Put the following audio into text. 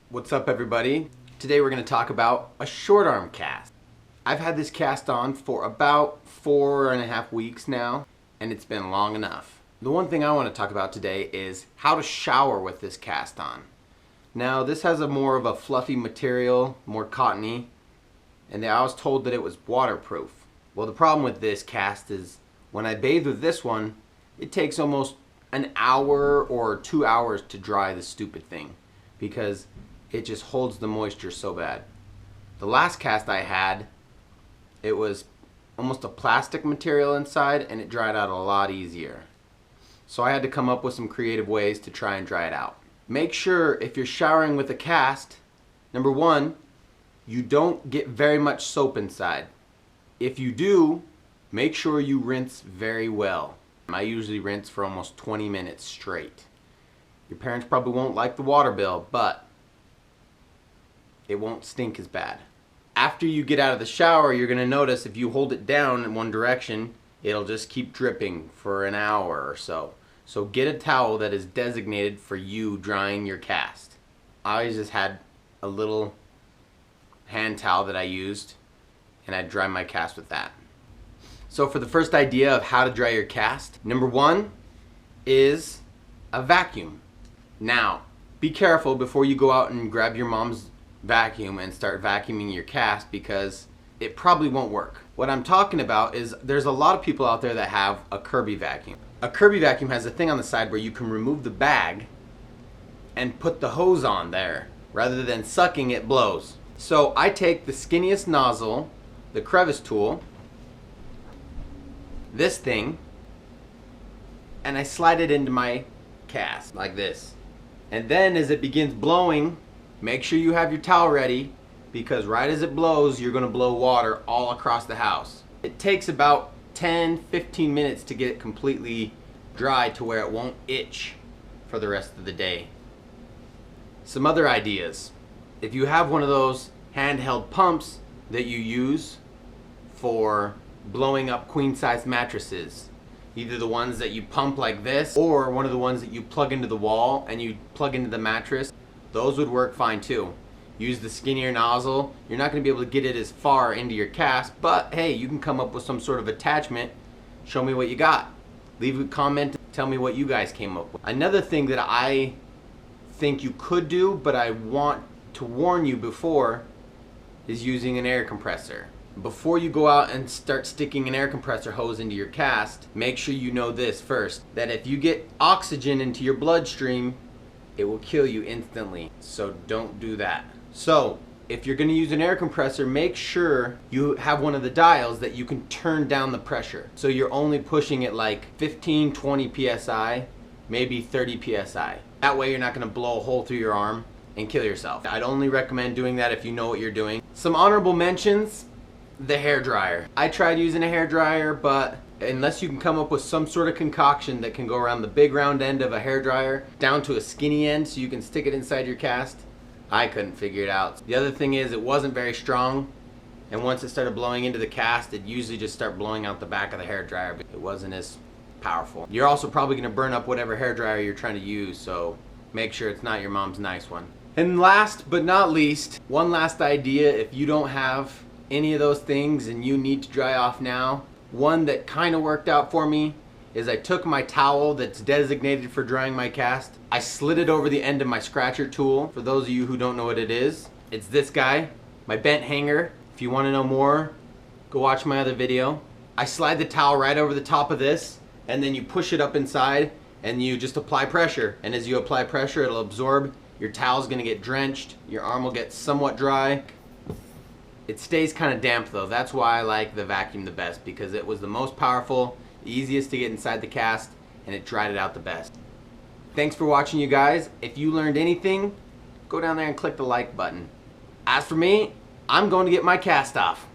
What's up, everybody? Today we're going to talk about a short arm cast. I've had this cast on for about 4.5 weeks now, and it's been long enough. The one thing I want to talk about today is how to shower with this cast on. Now, this has a more of a fluffy material, more cottony, and I was told that it was waterproof. Well, the problem with this cast is when I bathe with this one, it takes almost an hour or 2 hours to dry the stupid thing because it just holds the moisture so bad. The last cast I had, it was almost a plastic material inside and it dried out a lot easier. So I had to come up with some creative ways to try and dry it out. Make sure if you're showering with a cast, number one, you don't get very much soap inside. If you do, make sure you rinse very well. I usually rinse for almost 20 minutes straight. Your parents probably won't like the water bill, but it won't stink as bad. After you get out of the shower, you're going to notice if you hold it down in one direction, it'll just keep dripping for an hour or so. So get a towel that is designated for you drying your cast. I always just had a little hand towel that I used, and I'd dry my cast with that. So for the first idea of how to dry your cast, number one is a vacuum. Now, be careful before you go out and grab your mom's vacuum and start vacuuming your cast because it probably won't work. What I'm talking about is there's a lot of people out there that have a Kirby vacuum. A Kirby vacuum has a thing on the side where you can remove the bag and put the hose on there. Rather than sucking, it blows. So I take the skinniest nozzle, the crevice tool, this thing, and I slide it into my cast like this. And then as it begins blowing, make sure you have your towel ready because right as it blows, you're gonna blow water all across the house. It takes about 10-15 minutes to get it completely dry to where it won't itch for the rest of the day. Some other ideas. If you have one of those handheld pumps that you use for blowing up queen-size mattresses, either the ones that you pump like this or one of the ones that you plug into the wall and you plug into the mattress, those would work fine too. Use the skinnier nozzle. You're not going to be able to get it as far into your cast, but hey, you can come up with some sort of attachment. Show me what you got. Leave a comment, tell me what you guys came up with. Another thing that I think you could do, but I want to warn you before, is using an air compressor. Before you go out and start sticking an air compressor hose into your cast, make sure you know this first, that if you get oxygen into your bloodstream, it will kill you instantly. So don't do that. So if you're going to use an air compressor, make sure you have one of the dials that you can turn down the pressure. So you're only pushing it like 15-20 psi, maybe 30 psi. That way you're not going to blow a hole through your arm and kill yourself. I'd only recommend doing that if you know what you're doing. Some honorable mentions: the hair dryer. I tried using a hair dryer, but unless you can come up with some sort of concoction that can go around the big round end of a hair dryer down to a skinny end so you can stick it inside your cast, I couldn't figure it out. The other thing is it wasn't very strong, and once it started blowing into the cast, it usually just started blowing out the back of the hair dryer, but it wasn't as powerful. You're also probably going to burn up whatever hair dryer you're trying to use, so make sure it's not your mom's nice one. And last but not least, one last idea: if you don't have any of those things and you need to dry off now, one that kind of worked out for me is I took my towel that's designated for drying my cast, I slid it over the end of my scratcher tool. For those of you who don't know what it is, it's this guy, my bent hanger. If you want to know more, go watch my other video. I slide the towel right over the top of this, and then you push it up inside and you just apply pressure. And as you apply pressure, it'll absorb. Your towel's gonna get drenched, your arm will get somewhat dry. It stays kind of damp though. That's why I like the vacuum the best, because it was the most powerful, easiest to get inside the cast, and it dried it out the best. Thanks for watching, you guys. If you learned anything, go down there and click the like button. As for me, I'm going to get my cast off.